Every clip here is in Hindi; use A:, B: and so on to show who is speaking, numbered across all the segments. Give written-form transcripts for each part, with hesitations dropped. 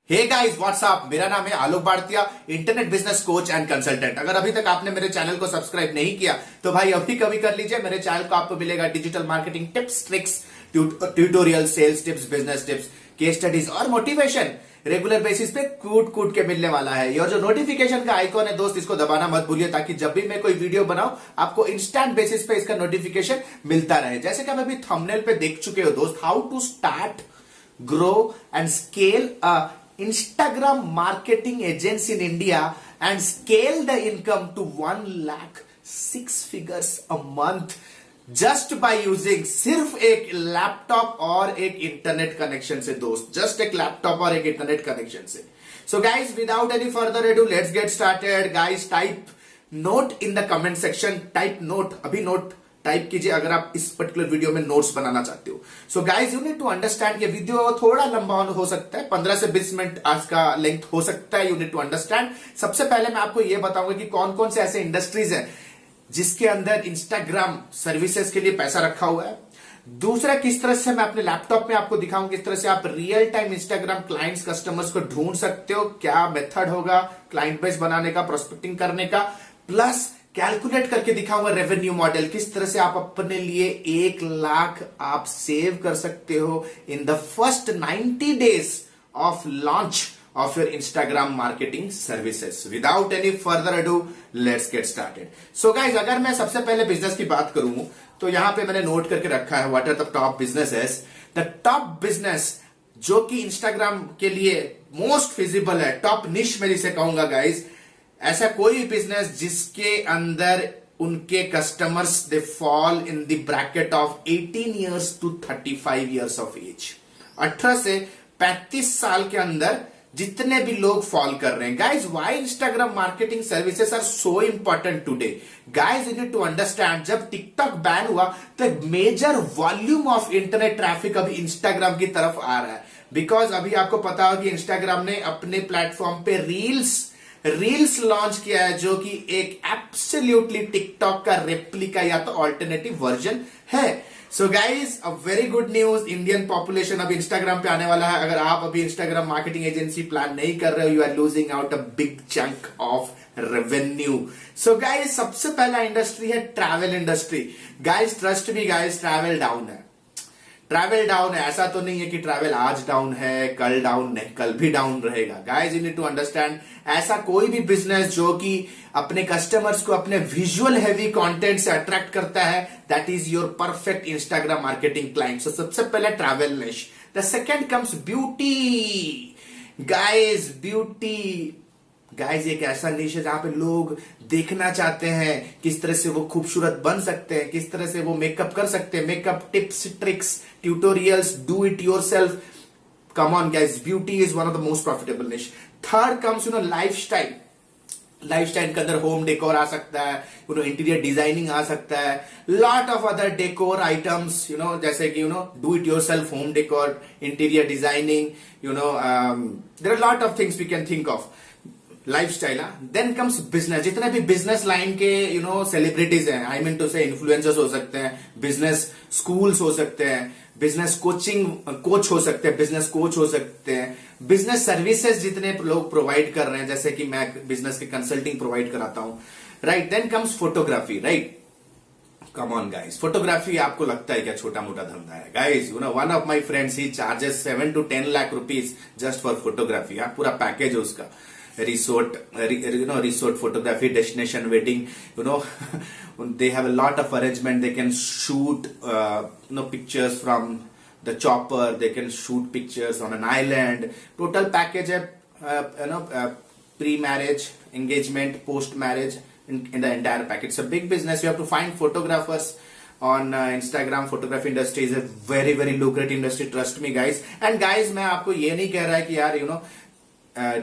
A: हे गाइस व्हाट्सअप, मेरा नाम है आलोक भारतीय, internet business coach and consultant. अगर अभी तक आपने मेरे चैनल को सब्सक्राइब नहीं किया तो भाई अभी कभी कर लीजिए। मेरे चैनल को आपको मिलेगा digital marketing tips, tricks, tutorial, sales tips, business tips, case studies और मोटिवेशन रेगुलर बेसिस पे कूट कूट के मिलने वाला है। ये जो नोटिफिकेशन का आइकॉन है दोस्त, इसको दबाना मत भूलिए ताकि जब भी मैं कोई वीडियो बनाऊं आपको इंस्टेंट बेसिस पे इसका नोटिफिकेशन मिलता रहे। जैसे कि आप अभी थंबनेल पे देख चुके हो दोस्त, how to start, grow and scale a Instagram marketing agency in India and scale the income to 1 lakh 6 figures a month just by using सिर्फ एक लैपटॉप और एक इंटरनेट कनेक्शन से दोस्त, जस्ट एक लैपटॉप और एक इंटरनेट कनेक्शन से। So guys, without any further ado, let's get started. Guys, type note in the comment section. Type note, अभी note टाइप कीजिए अगर आप इस पर्टिकुलर वीडियो में नोट्स बनाना चाहते हो। So guys, you need to understand, ये वीडियो थोड़ा लंबा हो सकता है, 15 से 20 मिनट आज का लेंथ हो सकता है। You need to understand. सबसे पहले मैं आपको ये बताऊंगा कि कौन कौन से ऐसे इंडस्ट्रीज हैं जिसके अंदर इंस्टाग्राम सर्विसेज के लिए पैसा रखा हुआ है। दूसरा, किस तरह से मैं अपने लैपटॉप में आपको दिखाऊंगा किस तरह से आप real time Instagram clients, customers को ढूंढ सकते हो, क्या मेथड होगा क्लाइंट बेस बनाने का, प्रोस्पेक्टिंग करने का, प्लस कैलकुलेट करके दिखाऊंगा रेवेन्यू मॉडल, किस तरह से आप अपने लिए 1 लाख आप सेव कर सकते हो in the first 90 days of launch of your Instagram marketing services. Without any further ado, let's get started. So guys, अगर मैं सबसे पहले बिजनेस की बात करूं तो यहां पे मैंने नोट करके रखा है what are the top businesses. The top business जो कि इंस्टाग्राम के लिए मोस्ट फिजिबल है, टॉप निश में जिसे कहूंगा गाइज, ऐसा कोई बिजनेस जिसके अंदर उनके customers they fall in the bracket of 18 years to 35 years of age. 18 से 35 साल के अंदर जितने भी लोग फॉल कर रहे हैं। Guys, why Instagram marketing services are so important today? Guys, you need to understand, जब टिकटॉक बैन हुआ तो major volume of internet traffic अभी इंस्टाग्राम की तरफ आ रहा है। बिकॉज अभी आपको पता हो कि इंस्टाग्राम ने अपने प्लेटफॉर्म पे रील्स लॉन्च किया है, जो कि एक एब्सोल्युटली टिकटॉक का रेप्लिका या तो ऑल्टरनेटिव वर्जन है। So guys, a very good news, Indian population अब इंस्टाग्राम पे आने वाला है। अगर आप अभी इंस्टाग्राम मार्केटिंग एजेंसी प्लान नहीं कर रहे हो, you are losing out a big chunk of revenue. So guys, सबसे पहला इंडस्ट्री है travel industry. Guys, trust me guys, travel down है। ट्रैवल डाउन है, ऐसा तो नहीं है कि ट्रैवल आज डाउन है कल डाउन नहीं, कल भी डाउन रहेगा। Guys, you need to understand, ऐसा कोई भी बिजनेस जो कि अपने कस्टमर्स को अपने विजुअल हैवी कंटेंट से अट्रैक्ट करता है, that is your perfect Instagram marketing client. So सबसे पहले travel niche. The second comes beauty. Guys, beauty, guys, एक ऐसा निश है जहां पे लोग देखना चाहते हैं किस तरह से वो खूबसूरत बन सकते हैं, किस तरह से वो मेकअप कर सकते हैं, makeup tips, tricks, tutorials, do it yourself. Come on guys, beauty is one of the most profitable niche. Third comes lifestyle. Lifestyle के अंदर होम डेकोर आ सकता है, इंटीरियर डिजाइनिंग आ सकता है, lot of other decor items, जैसे कि do it yourself home decor, interior designing, there are lot of things we can think of. Lifestyle. Then comes business. जितने भी बिजनेस लाइन के सेलिब्रिटीज हैं, I mean to say influencers हो सकते हैं, बिजनेस स्कूल्स हो सकते हैं, बिजनेस कोचिंग कोच हो सकते हैं, बिजनेस कोच हो सकते हैं, बिजनेस सर्विसेज जितने लोग प्रोवाइड कर रहे हैं, जैसे कि मैं बिजनेस की कंसल्टिंग प्रोवाइड कराता हूं, right. Then comes photography, right. Come on guys, photography आपको लगता है क्या छोटा मोटा धंधा है? Guys, one of my friends, he charges 7 to 10 lakh rupees just for photography. पूरा पैकेज है उसका, resort photography, destination wedding, they have a lot of arrangement. They can shoot pictures from the chopper, they can shoot pictures on an island. Total package है, pre-marriage, engagement, post-marriage, in the entire package. It's a big business. You have to find photographers on Instagram. Photography industry is a very very lucrative industry, trust me guys. And guys, मैं आपको ये नहीं कह रहा है कि यार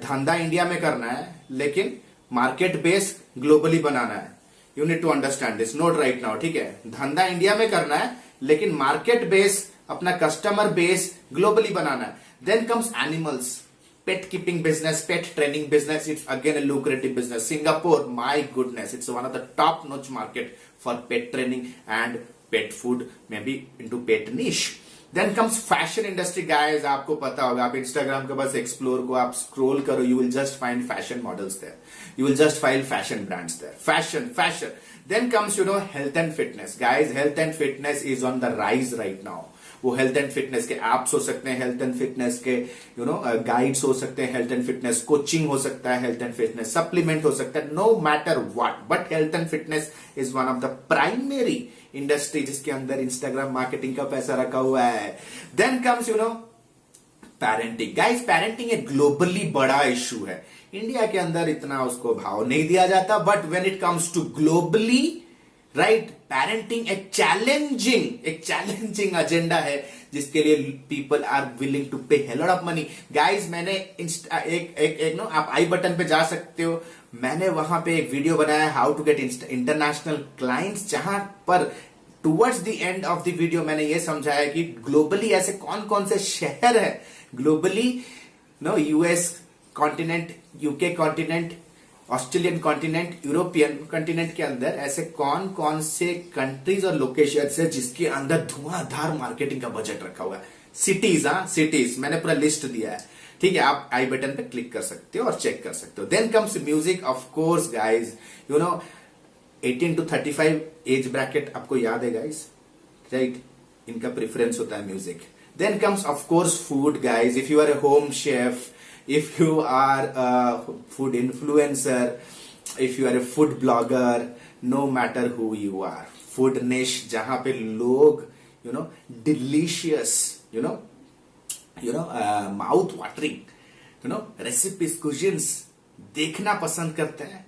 A: धंधा इंडिया में करना है, लेकिन मार्केट बेस ग्लोबली बनाना है। You need to understand this, note right now, ठीक है? धंधा इंडिया में करना है, लेकिन मार्केट बेस, अपना कस्टमर बेस ग्लोबली बनाना है। Then comes animals, pet keeping business, pet training business. It's again a lucrative business. Singapore, my goodness, it's one of the top notch market for pet training and pet food, maybe into pet niche. Then comes fashion industry guys, आपको पता होगा, आप इंस्टाग्राम के बस एक्सप्लोर को आप स्क्रॉल करो, you will just find fashion models there, you will just find fashion brands there, fashion. Then comes health and fitness guys, health and fitness is on the rise right now. वो हेल्थ एंड फिटनेस के एप्स हो सकते हैं, हेल्थ एंड फिटनेस के गाइड्स हो सकते हैं, हेल्थ एंड फिटनेस कोचिंग हो सकता है, हेल्थ एंड फिटनेस सप्लीमेंट हो सकता है, no matter what, but health and fitness is one of the primary industry जिसके अंदर इंस्टाग्राम मार्केटिंग का पैसा रखा हुआ है. Then comes parenting guys, parenting एक ग्लोबली बड़ा इश्यू है, इंडिया के अंदर इतना उसको भाव नहीं दिया जाता, but when it comes to globally right, parenting एक चैलेंजिंग एजेंडा है जिसके लिए people are willing to pay hell lot of money. Guys मैंने एक आप आई बटन पे जा सकते हो, मैंने वहां पे एक वीडियो बनाया how to get international clients, जहां पर towards the end of the video मैंने ये समझाया कि ग्लोबली ऐसे कौन कौन से शहर है globally, US continent, UK continent, Australian continent, European continent के अंदर ऐसे कौन कौन से कंट्रीज और लोकेशन है जिसके अंदर धुआंधार मार्केटिंग का बजट रखा हुआ है. सिटीज मैंने पूरा लिस्ट दिया है, ठीक है, आप आई बटन पे क्लिक कर सकते हो और चेक कर सकते हो. Then comes music, of course guys 18 to 35 age bracket आपको याद है गाइज, राइट, इनका प्रेफरेंस होता है music. Then comes of course food guys, if you are a home chef, if you are a food influencer, if you are a food blogger, no matter who you are, food niche जहां पे लोग delicious mouth watering recipes, cuisines देखना पसंद करते हैं.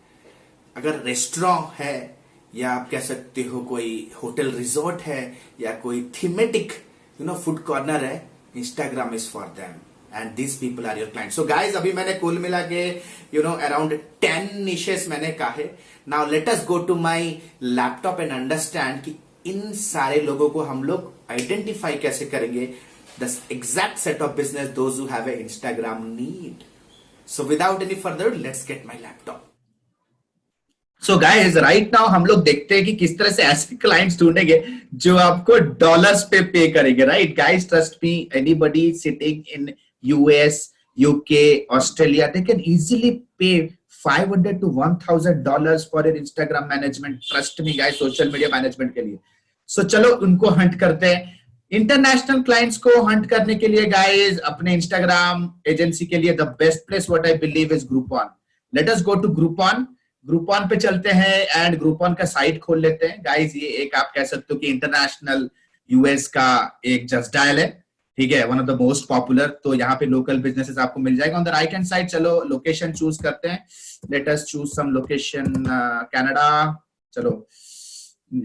A: अगर रेस्टोरेंट है या आप कह सकते हो कोई होटल रिजॉर्ट है या कोई थीमेटिक फूड कॉर्नर है, Instagram is for them and these people are your clients. So guys, अभी मैंने कुल मिला के around 10 niches मैंने कहा. Now let us go to my laptop and understand कि इन सारे लोगों को हम लोग identify कैसे करेंगे, the exact set of business those who have a Instagram need. So without any further, let's get my laptop. So guys, right now हम लोग देखते हैं कि किस तरह से ऐसे क्लाइंट्स ढूंढेंगे जो आपको डॉलर्स पे करेंगे, right guys, trust me, anybody sitting in US, UK, Australia, they can easily pay $500 to $1,000 for your Instagram management. Trust me guys, social media management के लिए. So चलो उनको हंट करते हैं. इंटरनेशनल क्लाइंट्स को हंट करने के लिए गाइस, अपने इंस्टाग्राम एजेंसी के लिए the best place what I believe is Groupon. Let us go to Groupon पे चलते हैं एंड ग्रुपॉन का साइट खोल लेते हैं गाइस. ये एक आप कह सकते हो कि इंटरनेशनल यूएस का एक जस्ट डायल है, ठीक है, one of the most popular. तो यहाँ पे लोकल बिजनेसेस आपको मिल जाएगा on the right hand side. चलो लोकेशन चूज करते हैं, let us choose some location, Canada, चलो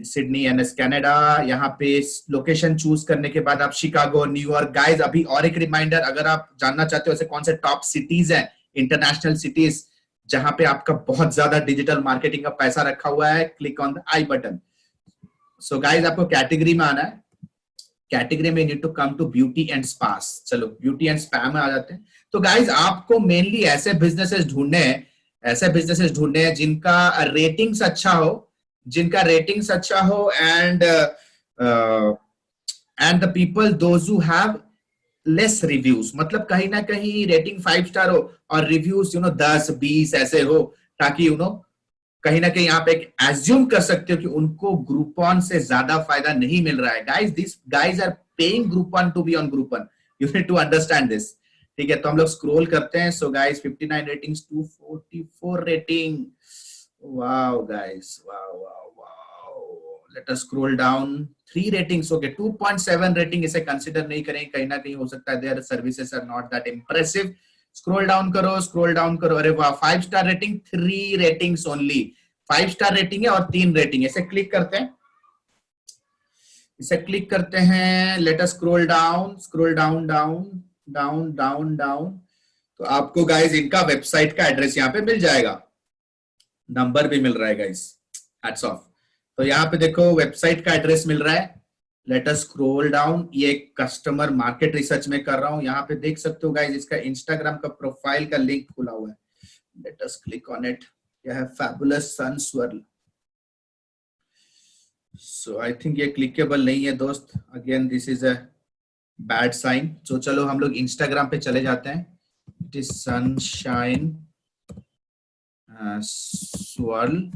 A: सिडनी एनएस कनाडा. यहाँ पे लोकेशन चूज करने के बाद आप शिकागो, न्यूयॉर्क. गाइस अभी और एक रिमाइंडर, अगर आप जानना चाहते हो ऐसे कौन से टॉप सिटीज हैं, इंटरनेशनल सिटीज जहां पे आपका बहुत ज्यादा डिजिटल मार्केटिंग का पैसा रखा हुआ है, click on the i button. So guys आपको कैटेगरी में आना है, कैटेगरी में need to come to beauty and spas. चलो ब्यूटी एंड स्पा में आ जाते हैं. तो गाइज आपको मेनली ऐसे बिजनेसेस ढूंढने हैं जिनका रेटिंग्स अच्छा हो and the people those who have less reviews, मतलब कहीं ना कहीं रेटिंग 5 स्टार हो और रिव्यूज 10-20 ऐसे हो, ताकि कहीं ना कहीं आप एक एज्यूम कर सकते हो कि उनको ग्रुपॉन से ज्यादा फायदा नहीं मिल रहा है. Guys this guys are paying Groupon to be on Groupon, you need to understand this, ठीक है. तो हम लोग स्क्रॉल करते हैं. So guys 59 ratings, 244 rating. Wow guys, wow. Let us scroll down. 3 ratings, okay, 2.7 rating इसे कंसीडर नहीं करें, कहीं ना कहीं हो सकता है their services are not that impressive. Scroll down करो. अरे वाह, 5 star rating, 3 ratings only. 5 star rating है और 3 रेटिंग है. इसे क्लिक करते हैं. Let us scroll down. तो आपको गाइस इनका वेबसाइट का एड्रेस यहाँ पे मिल जाएगा, नंबर भी मिल रहा है गाइस, हैट्स ऑफ. तो यहाँ पे देखो वेबसाइट का एड्रेस मिल रहा है. Let us scroll down. ये कस्टमर मार्केट रिसर्च में कर रहा हूं. यहाँ पे देख सकते हो गाइस इसका इंस्टाग्राम का प्रोफाइल का लिंक खुला हुआ है. Let us click on it. यह है Fabulous Sun Swirl. So I think ये क्लिकेबल नहीं है दोस्त. Again this is a bad sign. तो चलो हम लोग इंस्टाग्राम पे चले जाते हैं। It is Sunshine Swirl,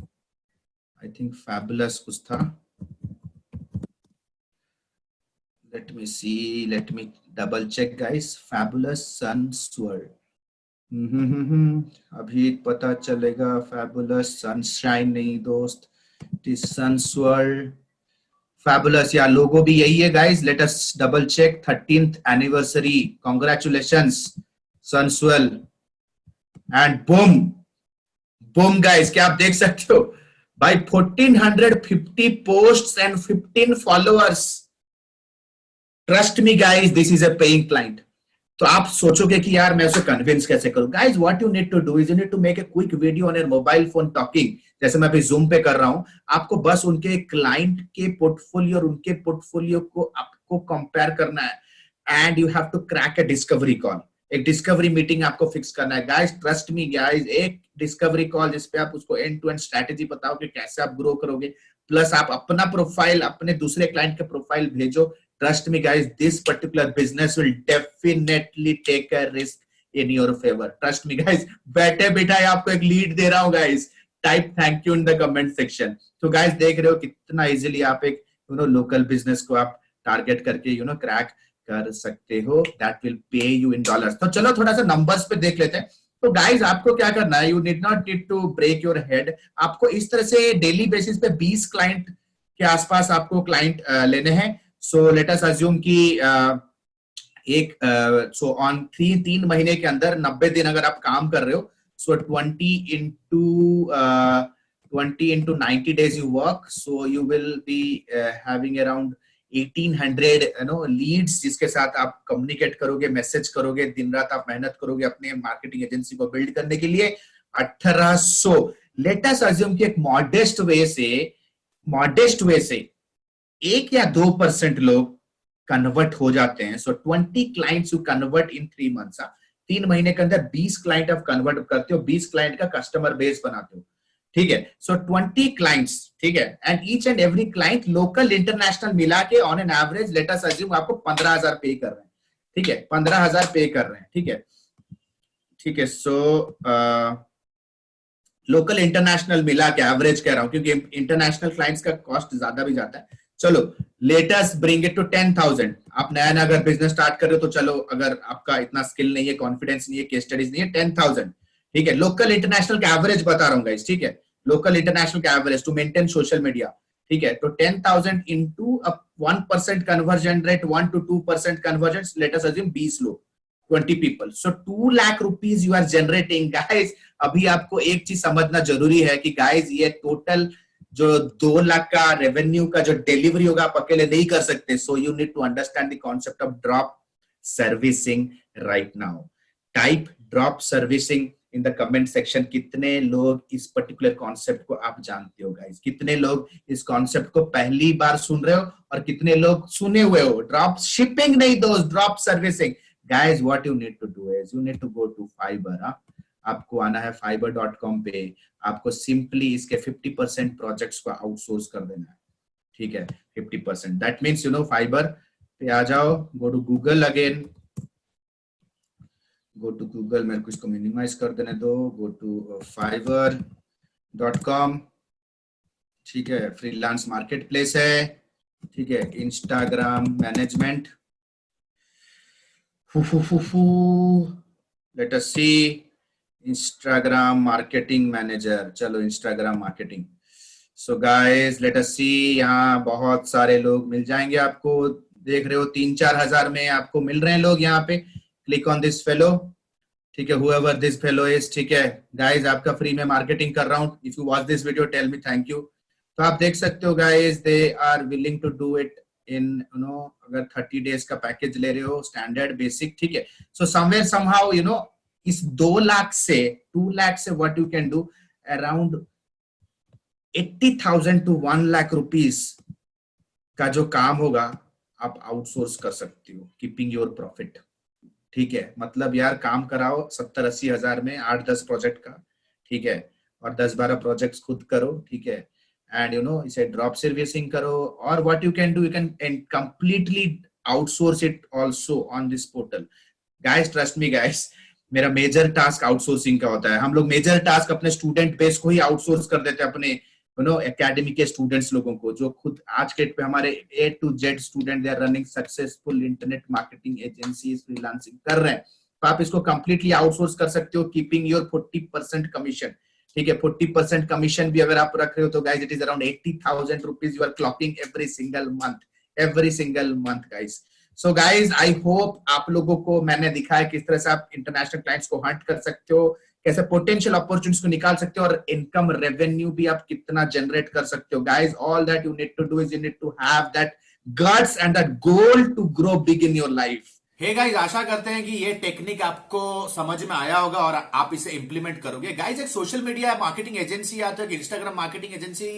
A: I think Fabulous कुछ था। Let me see, let me double check guys, Fabulous Sun Swirl. अभी पता चलेगा। फैबुलस सनशाइन नहीं दोस्त, it is Sun Swirl. Fabulous, या लोगो भी यही है guys, let us double check. 13th anniversary, congratulations Sun Swirl. And boom, boom guys, क्या आप देख सकते हो भाई, 1450 posts and 15 followers. Trust me guys, this is a paying client. तो आप सोचोगे कि यार मैं उसे कन्विंस कैसे करूं। Guys what you need to do is you need to make a quick video on your mobile phone talking, जैसे मैं अभी जूम पे कर रहा हूं। आपको बस उनके क्लाइंट के पोर्टफोलियो और उनके पोर्टफोलियो को आपको कंपेयर करना है and you have to crack a discovery call. एक डिस्कवरी मीटिंग आपको फिक्स करना है गाइस, ट्रस्ट मी गाइस, एक डिस्कवरी कॉल जिसपे आप उसको एंड टू एंड स्ट्रेटेजी बताओ कि कैसे आप ग्रो करोगे, प्लस आप अपना प्रोफाइल अपने दूसरे क्लाइंट के प्रोफाइल भेजो। Trust me guys, this particular business will definitely take a risk in your favor. Trust me guys, बैठे बिठाए आपको एक लीड दे रहा हूं guys, type thank you in the comment section. तो guys देख रहे हो कितना इजीली आप एक लोकल बिजनेस को आप टारगेट करके क्रैक कर सकते हो। That will pay you in dollars. तो चलो थोड़ा सा नंबर्स पे देख लेते हैं। तो गाइज आपको क्या करना है, you need not need to break your head. आपको इस तरह से डेली बेसिस पे 20 क्लाइंट के आसपास आपको क्लाइंट लेने हैं। सो लेट अस अज्यूम कि एक सो ऑन 3 महीने के अंदर 90 दिन अगर आप काम कर रहे हो, सो 20 into 90 days you work, so you will be having around 1800 Leeds, जिसके साथ आप कम्युनिकेट करोगे, मैसेज करोगे, दिन रात आप मेहनत करोगे अपने मार्केटिंग एजेंसी को बिल्ड करने के लिए। 1800, लेट अस अज्यूम कि एक मॉडेस्ट वे से 1 या 2% लोग कन्वर्ट हो जाते हैं। सो 20 clients you convert in 3 months. 3 महीने के अंदर 20 क्लाइंट आप कन्वर्ट करते हो, 20 क्लाइंट का कस्टमर बेस बनाते हो, ठीक है। सो 20 क्लाइंट्स, ठीक है, and each and every client local international मिला के on an average late us assume आपको 15,000 पे कर रहे हैं, ठीक है, 15,000 पे कर रहे हैं, ठीक है, ठीक है। सो लोकल इंटरनेशनल मिला के एवरेज कह रहा हूं, क्योंकि इंटरनेशनल क्लाइंट्स का कॉस्ट ज्यादा भी जाता है। चलो let us bring it to 10,000। आप नया नया अगर बिजनेस स्टार्ट कर रहे हो तो चलो, अगर आपका इतना स्किल नहीं है, कॉन्फिडेंस नहीं है, केस स्टडीज नहीं है, 10,000, ठीक है। लोकल इंटरनेशनल का एवरेज बता रहा हूँ गाइस, ठीक है, लोकल इंटरनेशनल का average to maintain social media, ठीक है। तो 10,000 into 1% conversion rate, 1 to 2% conversion, let us assume 20 लोग, 20 people, so 2 lakh rupees you are generating guys. अभी आपको एक चीज समझना जरूरी है कि गाइस ये टोटल जो 2 लाख का रेवेन्यू का जो डिलीवरी होगा आप अकेले नहीं कर सकते। So you need to understand the concept of drop servicing right now. Type drop servicing in the comment section. कितने लोग इस पर्टिकुलर कॉन्सेप्ट को आप जानते हो गाइस? कितने लोग इस कॉन्सेप्ट को पहली बार सुन रहे हो और कितने लोग सुने हुए हो? ड्रॉप शिपिंग नहीं दोस्त, drop servicing. Guys what you need to do is you need to go to Fiverr. आपको आना है fiverr.com पे, आपको सिंपली इसके 50% प्रोजेक्ट्स को आउटसोर्स कर देना है, ठीक है, 50%। दैट मीन्स फाइबर पे आ जाओ, go to Google again, go to Google, मेरे को इसको मिनिमाइज कर देने दो, गो टू fiverr.com, ठीक है, फ्रीलांस मार्केट प्लेस है, ठीक है, Instagram management, let us see, Instagram marketing manager, चलो Instagram marketing. So guys let us see, यहाँ बहुत सारे लोग मिल जाएंगे आपको, देख रहे हो 3-4 हजार में आपको मिल रहे हैं लोग यहाँ पे। क्लिक ऑन दिस फेलो, ठीक है, whoever this fellow is, ठीक है गाइस, आपका फ्री में मार्केटिंग कर रहा हूँ। If you watch this video tell me thank you. तो आप देख सकते हो guys, they are willing to do it in अगर 30 डेज का पैकेज ले रहे हो, स्टैंडर्ड बेसिक, ठीक है। सो समवेयर समहाउ इस 2 लाख से 2 लाख से what you can do, around 80,000 to 1 lakh rupees का जो काम होगा आप आउटसोर्स कर सकते हो, कीपिंग योर प्रॉफिट, ठीक है। मतलब यार काम कराओ 70-80 हजार में 8-10 प्रोजेक्ट का, ठीक है, और 10-12 प्रोजेक्ट्स खुद करो, ठीक है, एंड इसे ड्रॉप सर्विसिंग करो। और what you can do, you can completely outsource it also on this portal. Guys, trust me guys, मेरा मेजर टास्क आउटसोर्सिंग का होता है. हम लोग मेजर टास्क अपने स्टूडेंट बेस को ही आउटसोर्स कर देते हैं, अपने एकेडमी के स्टूडेंट्स लोगों को, जो खुद आज के डेट पे हमारे A to Z student, they are running successful internet marketing agencies, freelancing कर रहे हैं. तो आप इसको कंप्लीटली आउटसोर्स कर सकते हो, कीपिंग योर 40% कमीशन. ठीक है, 40% कमीशन भी अगर आप रख रहे हो तो guys it is around 80,000 rupees you are clocking every single month guys. So guys I hope आप लोगों को मैंने दिखाया किस तरह से आप इंटरनेशनल क्लाइंट्स को हंट कर सकते हो, कैसे पोटेंशियल अपॉर्चुनिटीज को निकाल सकते हो, और इनकम रेवेन्यू भी आप कितना जनरेट कर सकते हो. Guys all that you need to do is you need to have that guts and that goal to grow big in your life. Hey guys, आशा करते हैं कि ये टेक्निक आपको समझ में आया होगा और आप इसे इंप्लीमेंट करोगे. गाइज, एक सोशल मीडिया मार्केटिंग एजेंसी या तो एक इंस्टाग्राम मार्केटिंग एजेंसी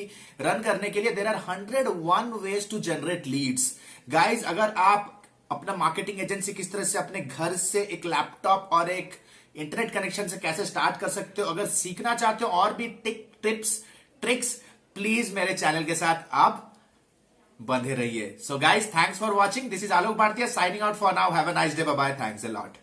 A: रन करने के लिए there are 101 ways to generate leads. Guys, अगर आप अपना मार्केटिंग एजेंसी किस तरह से अपने घर से एक लैपटॉप और एक इंटरनेट कनेक्शन से कैसे स्टार्ट कर सकते हो, अगर सीखना चाहते हो और भी टिप्स ट्रिक्स, प्लीज मेरे चैनल के साथ आप बंधे रहिए. So guys, thanks for watching. This is Alok Bharatiya signing out for now. Have a nice day. Bye bye. Thanks a lot.